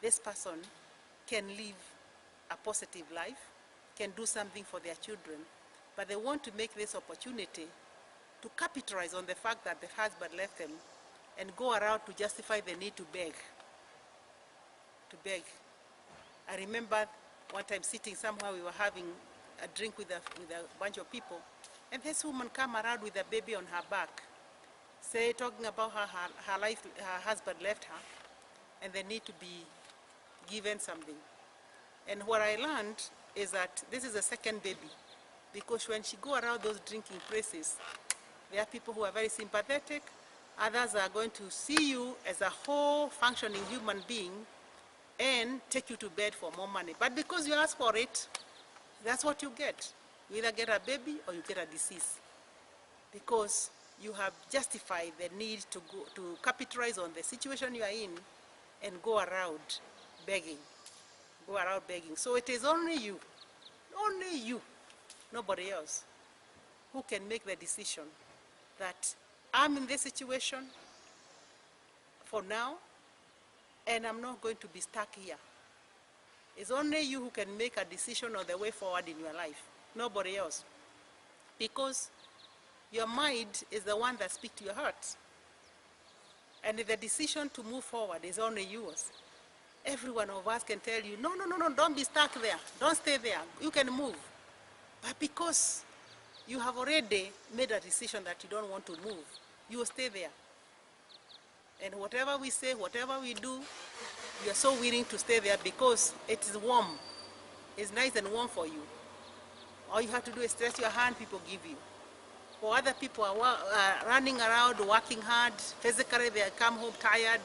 this person can live a positive life, can do something for their children, but they want to make this opportunity to capitalize on the fact that the husband left them and go around to justify the need to beg. To beg. I remember one time sitting somewhere, we were having a drink with a bunch of people, and this woman came around with a baby on her back, talking about her life, her husband left her, and the need to be given something. And what I learned is that this is a second baby, because when she go around those drinking places, there are people who are very sympathetic. Others are going to see you as a whole functioning human being and take you to bed for more money. But because you ask for it, that's what you get. You either get a baby or you get a disease, because you have justified the need to capitalize on the situation you are in and go around begging. Go around begging. So it is only you, nobody else, who can make the decision that I'm in this situation for now, and I'm not going to be stuck here. It's only you who can make a decision on the way forward in your life, nobody else. Because your mind is the one that speaks to your heart. And the decision to move forward is only yours. Every one of us can tell you, no, don't be stuck there. Don't stay there. You can move. But because you have already made a decision that you don't want to move, you will stay there. And whatever we say, whatever we do, you are so willing to stay there because it is warm. It's nice and warm for you. All you have to do is stretch your hand, people give you. For other people are running around, working hard, physically they come home tired,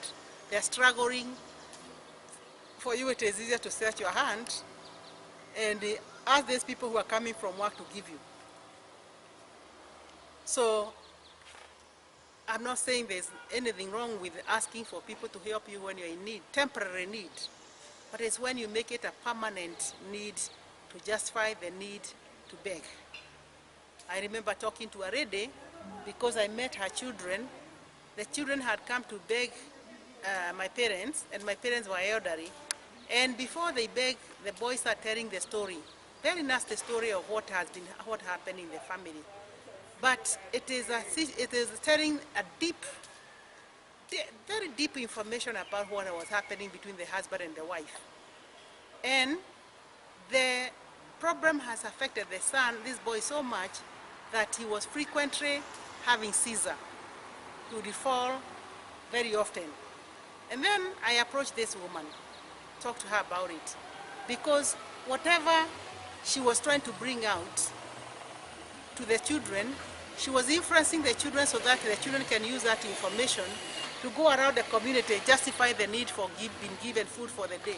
they're struggling. For you it is easier to stretch your hand and ask these people who are coming from work to give you. So I'm not saying there's anything wrong with asking for people to help you when you're in need, temporary need. But it's when you make it a permanent need to justify the need to beg. I remember talking to a lady because I met her children. The children had come to beg my parents, and my parents were elderly. And before they begged, the boys are telling the story, very nasty story of what happened in the family. But it is telling a very deep information about what was happening between the husband and the wife. And the problem has affected the son, this boy, so much that he was frequently having seizure. He would fall very often. And then I approached this woman, talked to her about it, because whatever she was trying to bring out to the children. She was influencing the children so that the children can use that information to go around the community, justify the need for being given food for the day.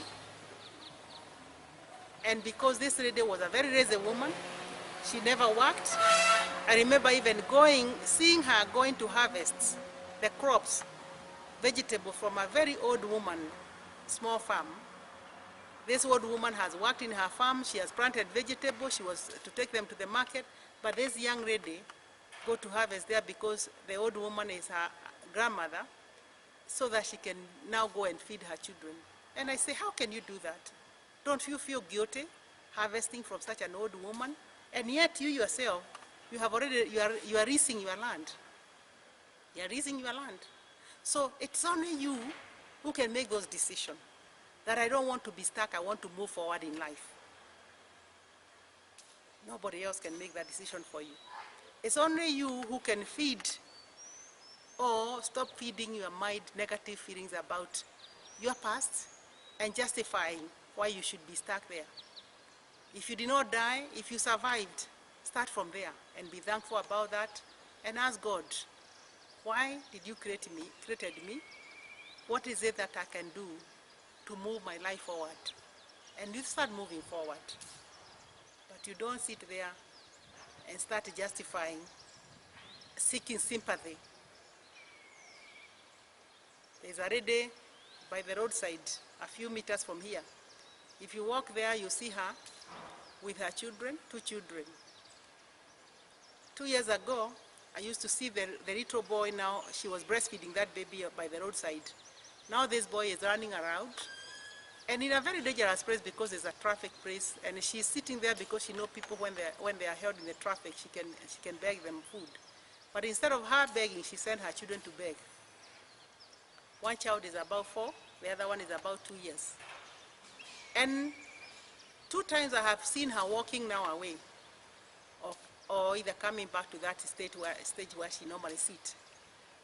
And because this lady was a very lazy woman, she never worked. I remember even seeing her going to harvest the crops, vegetable from a very old woman, small farm. This old woman has worked in her farm. She has planted vegetables. She was to take them to the market. But this young lady go to harvest there because the old woman is her grandmother, so that she can now go and feed her children. And I say, how can you do that? Don't you feel guilty harvesting from such an old woman? And yet you yourself, you are leasing your land. You are leasing your land. So it's only you who can make those decisions. That I don't want to be stuck, I want to move forward in life. Nobody else can make that decision for you. It's only you who can feed or stop feeding your mind negative feelings about your past and justifying why you should be stuck there. If you did not die, if you survived, start from there and be thankful about that and ask God, why did you created me? What is it that I can do to move my life forward? And you start moving forward. But you don't sit there and start justifying, seeking sympathy. There's a lady by the roadside, a few meters from here. If you walk there, you see her with her children, 2 children. 2 years ago, I used to see the little boy now, she was breastfeeding that baby by the roadside. Now this boy is running around, and in a very dangerous place because there's a traffic place, and she's sitting there because she knows people when they are held in the traffic, she can beg them food. But instead of her begging, she sent her children to beg. One child is about 4, the other one is about 2 years. And 2 times I have seen her walking now away, or either coming back to that stage where she normally sits.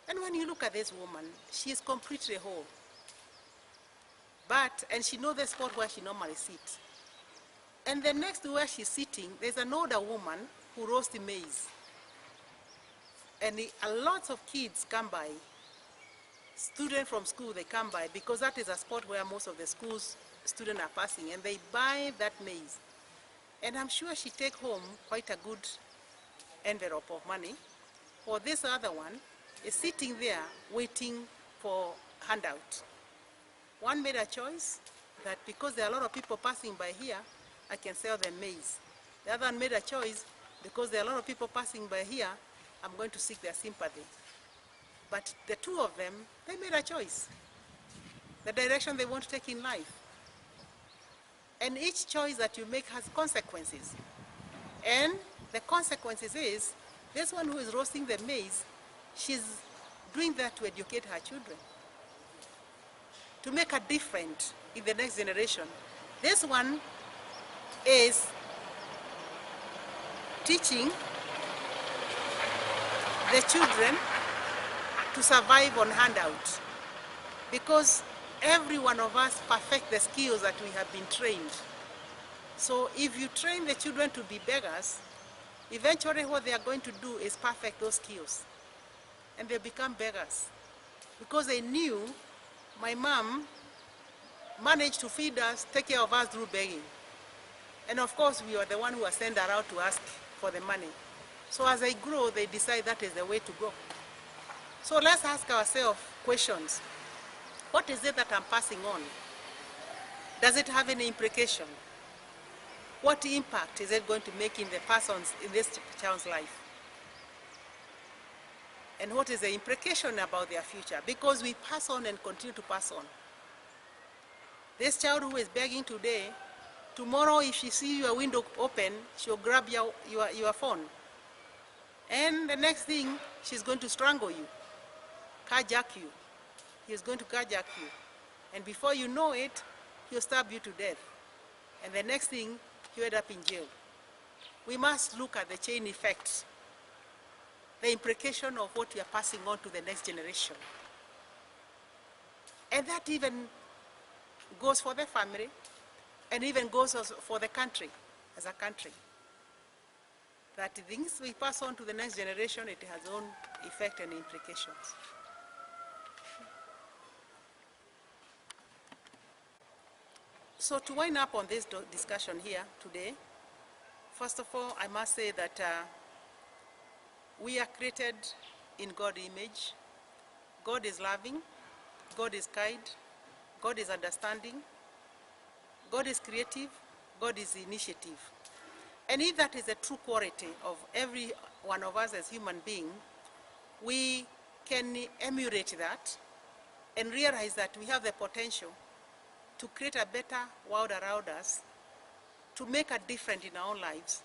And when you look at this woman, she is completely whole. And she knows the spot where she normally sits. And the next to where she's sitting, there's an older woman who roasts maize. And a lot of kids come by. Students from school, they come by because that is a spot where most of the school's students are passing, and they buy that maize. And I'm sure she takes home quite a good envelope of money. Or this other one is sitting there waiting for handout. One made a choice that because there are a lot of people passing by here, I can sell them maize. The other one made a choice because there are a lot of people passing by here, I'm going to seek their sympathy. But the 2 of them, they made a choice, the direction they want to take in life. And each choice that you make has consequences. And the consequences is, this one who is roasting the maize, she's doing that to educate her children, to make a difference in the next generation. This one is teaching the children to survive on handout, because every one of us perfect the skills that we have been trained. So if you train the children to be beggars, eventually what they are going to do is perfect those skills, and they become beggars. Because they knew my mom managed to feed us, take care of us through begging. And of course, we are the one who are sent around to ask for the money. So as they grow, they decide that is the way to go. So let's ask ourselves questions. What is it that I'm passing on? Does it have any implication? What impact is it going to make in this child's life? And what is the implication about their future? Because we pass on and continue to pass on. This child who is begging today, tomorrow if she sees your window open, she'll grab your phone. And the next thing, she's going to strangle you, carjack you. He's going to carjack you. And before you know it, he'll stab you to death. And the next thing, you end up in jail. We must look at the chain effects, the implication of what we are passing on to the next generation. And that even goes for the family, and even goes for the country, as a country. that things we pass on to the next generation, it has own effect and implications. So to wind up on this discussion here today, first of all, I must say that we are created in God's image. God is loving, God is kind, God is understanding, God is creative, God is initiative. And if that is a true quality of every one of us as human beings, we can emulate that and realize that we have the potential to create a better world around us, to make a difference in our own lives,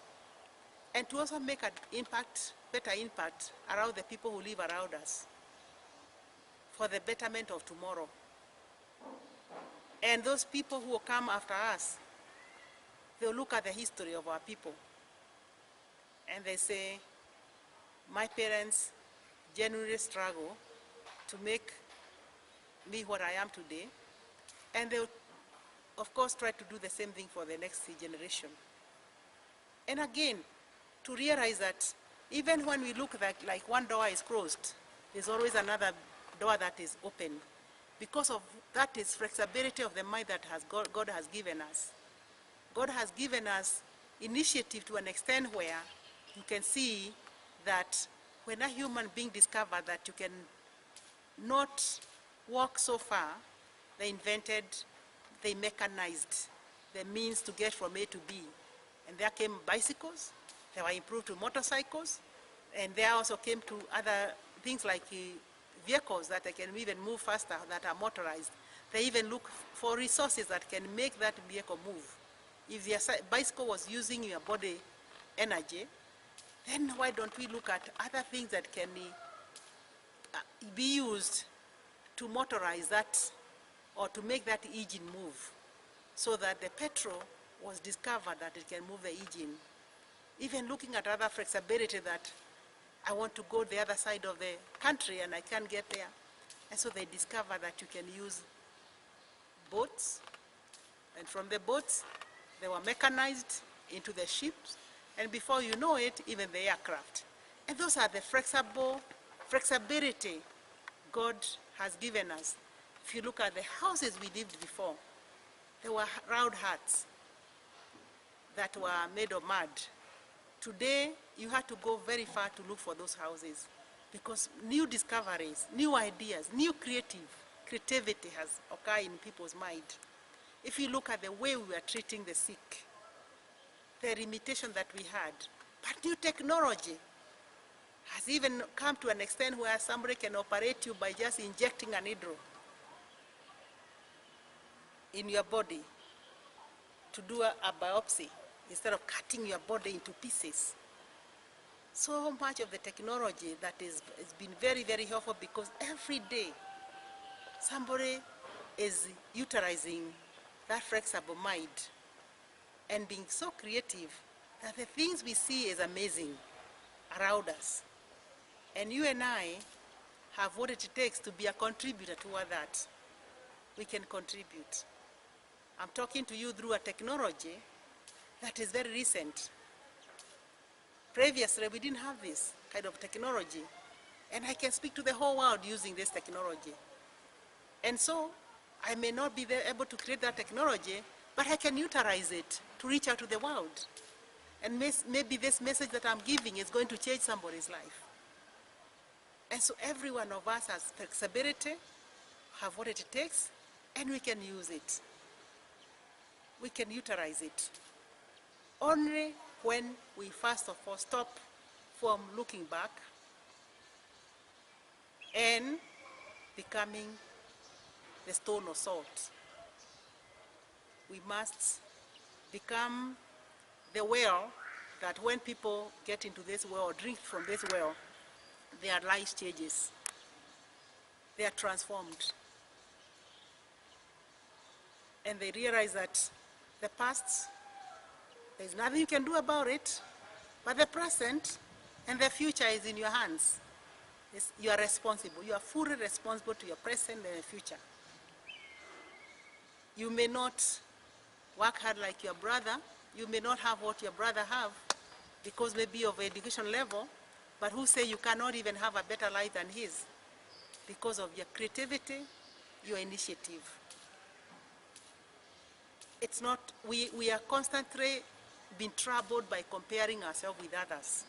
and to also make an impact, better impact around the people who live around us for the betterment of tomorrow. And those people who will come after us, they'll look at the history of our people and they say, my parents genuinely struggle to make me what I am today, and they'll of course try to do the same thing for the next generation. And again, to realize that even when we look like one door is closed, there's always another door that is open. Because of that is flexibility of the mind that God has given us. God has given us initiative to an extent where you can see that when a human being discovered that you can not walk so far, they invented, they mechanized the means to get from A to B. And there came bicycles, they were improved to motorcycles, and there also came to other things like vehicles that they can even move faster, that are motorized. They even look for resources that can make that vehicle move. If the bicycle was using your body energy, then why don't we look at other things that can be used to motorize that or to make that engine move, so that the petrol was discovered that it can move the engine. Even looking at other flexibility that I want to go the other side of the country and I can't get there. And so they discovered that you can use boats, and from the boats they were mechanized into the ships, and before you know it, even the aircraft. And those are the flexibility God has given us. If you look at the houses we lived before, they were round huts that were made of mud. Today, you have to go very far to look for those houses because new discoveries, new ideas, new creativity has occurred in people's mind. If you look at the way we are treating the sick, the limitation that we had, but new technology has even come to an extent where somebody can operate you by just injecting a needle in your body to do a biopsy instead of cutting your body into pieces. So much of the technology that has been very, very helpful, because every day somebody is utilizing that flexible mind and being so creative that the things we see is amazing around us. And you and I have what it takes to be a contributor toward that. We can contribute. I'm talking to you through a technology that is very recent. Previously, we didn't have this kind of technology. And I can speak to the whole world using this technology. And so, I may not be able to create that technology, but I can utilize it to reach out to the world. And maybe this message that I'm giving is going to change somebody's life. And so every one of us has flexibility, have what it takes, and we can use it. We can utilize it. Only when we first of all stop from looking back and becoming the stone of salt. We must become the well that when people get into this well or drink from this well, their life changes. They are transformed. And they realize that the past, there's nothing you can do about it, but the present and the future is in your hands. You are responsible. You are fully responsible to your present and future. You may not work hard like your brother. You may not have what your brother have, because maybe of education level, but who say you cannot even have a better life than his because of your creativity, your initiative. It's not, we are constantly being troubled by comparing ourselves with others.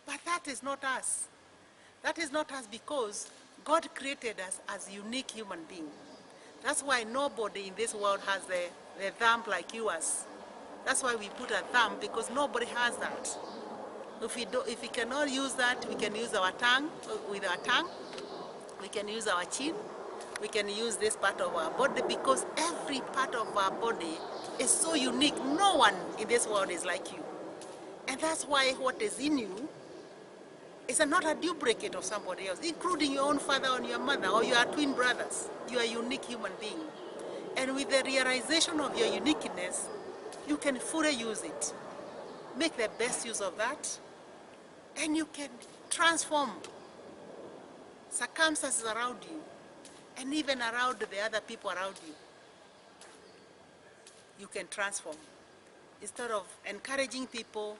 But that is not us. That is not us because God created us as unique human beings. That's why nobody in this world has the thumb like yours. That's why we put a thumb, because nobody has that. If we cannot use that, we can use our tongue, with our tongue. We can use our chin. We can use this part of our body, because every part of our body is so unique. No one in this world is like you. And that's why what is in you is not a duplicate of somebody else, including your own father or your mother or your twin brothers. You are a unique human being. And with the realization of your uniqueness, you can fully use it. Make the best use of that, and you can transform circumstances around you and even around the other people around you. You can transform. Instead of encouraging people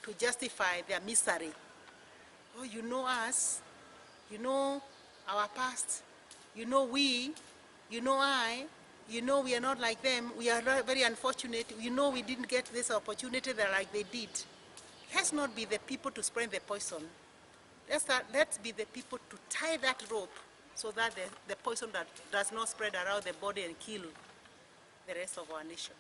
to justify their misery. Oh, you know us, you know our past, you know we, you know I, you know we are not like them, we are very unfortunate, you know we didn't get this opportunity that like they did. Let's not be the people to spread the poison. Let's be the people to tie that rope so that the poison that does not spread around the body and kill the rest of our nation.